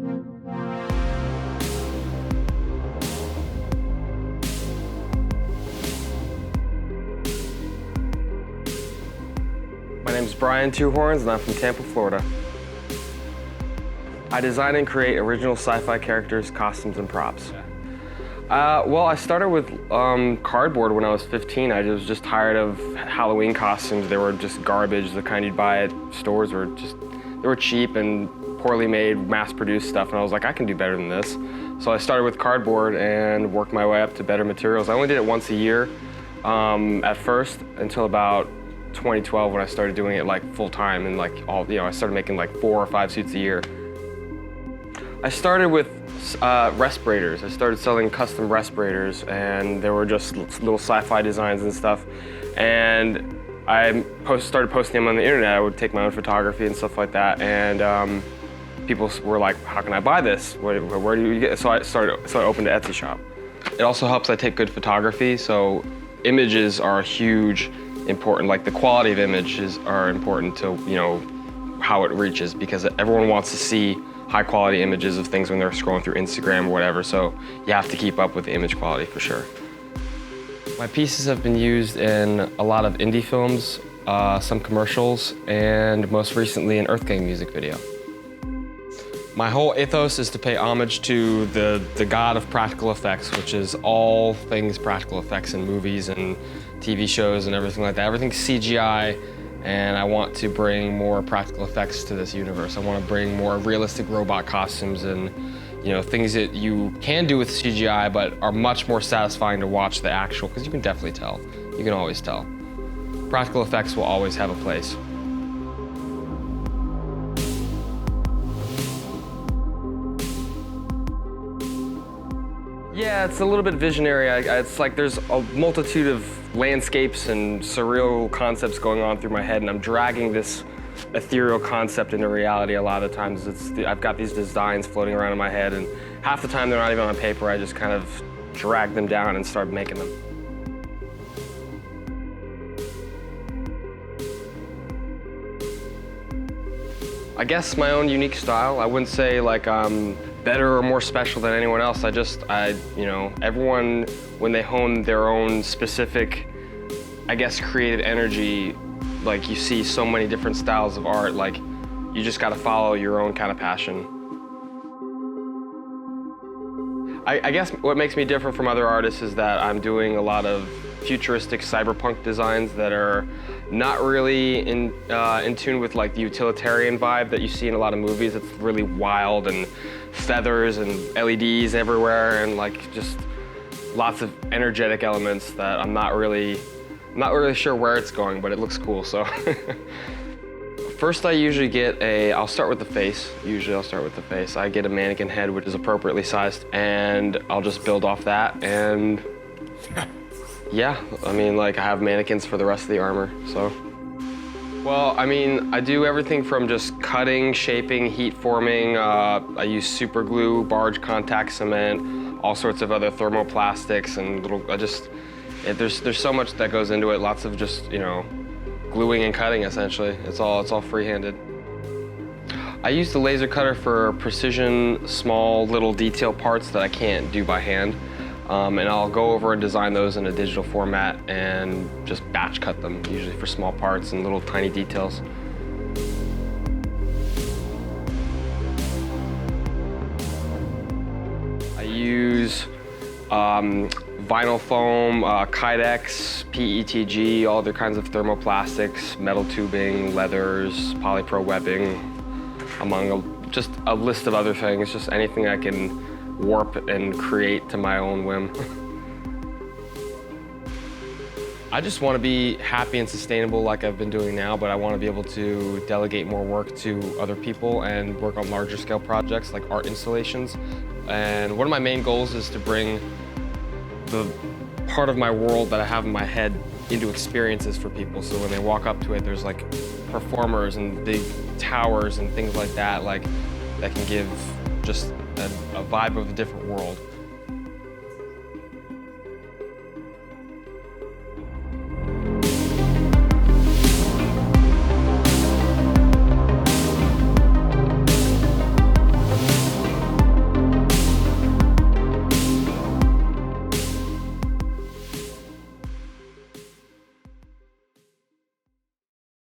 My name is Brian Two Horns, and I'm from Tampa, Florida. I design and create original sci-fi characters, costumes, and props. Well, I started with cardboard when I was 15. I was just tired of Halloween costumes. They were just garbage. The kind you'd buy at stores were they were cheap and poorly made, mass-produced stuff, and I was like, I can do better than this. So I started with cardboard and worked my way up to better materials. I only did it once a year at first, until about 2012 when I started doing it like full-time, and like I started making like 4 or 5 suits a year. I started with respirators. I started selling custom respirators, and they were just little sci-fi designs and stuff. And I started posting them on the internet. I would take my own photography and stuff like that, and people were like, "How can I buy this? Where do you get it?" So I opened an Etsy shop. It also helps I take good photography, so images are huge, important. Like the quality of images are important to how it reaches, because everyone wants to see high quality images of things when they're scrolling through Instagram or whatever, so you have to keep up with the image quality for sure. My pieces have been used in a lot of indie films, some commercials, and most recently an EarthGang music video. My whole ethos is to pay homage to the god of practical effects, which is all things practical effects in movies and TV shows and everything like that. Everything's CGI, and I want to bring more practical effects to this universe. I want to bring more realistic robot costumes and things that you can do with CGI but are much more satisfying to watch the actual, because you can definitely tell. You can always tell. Practical effects will always have a place. Yeah, it's a little bit visionary. It's like there's a multitude of landscapes and surreal concepts going on through my head, and I'm dragging this ethereal concept into reality a lot of times. I've got these designs floating around in my head, and half the time they're not even on paper. I just kind of drag them down and start making them. I guess my own unique style. I wouldn't say like I'm better or more special than anyone else. Everyone, when they hone their own specific, I guess, creative energy, like you see so many different styles of art, like you just gotta follow your own kind of passion. I guess what makes me different from other artists is that I'm doing a lot of futuristic cyberpunk designs that are not really in tune with like the utilitarian vibe that you see in a lot of movies. It's really wild and feathers and LEDs everywhere, and like just lots of energetic elements that I'm not really sure where it's going, but it looks cool, so. First I usually I'll start with the face. Usually I'll start with the face. I get a mannequin head which is appropriately sized, and I'll just build off that, and yeah, I have mannequins for the rest of the armor, so. Well, I do everything from just cutting, shaping, heat forming. I use super glue, barge contact cement, all sorts of other thermoplastics, and there's so much that goes into it. Lots of just, gluing and cutting, essentially. It's all free-handed. I use the laser cutter for precision, small little detail parts that I can't do by hand. And I'll go over and design those in a digital format and just batch cut them, usually for small parts and little tiny details. I use vinyl foam, Kydex, PETG, all other kinds of thermoplastics, metal tubing, leathers, polypro webbing, among just a list of other things, just anything I can warp and create to my own whim. I just want to be happy and sustainable like I've been doing now, but I want to be able to delegate more work to other people and work on larger scale projects like art installations. And one of my main goals is to bring the part of my world that I have in my head into experiences for people. So when they walk up to it, there's like performers and big towers and things like that, that can give just a vibe of a different world.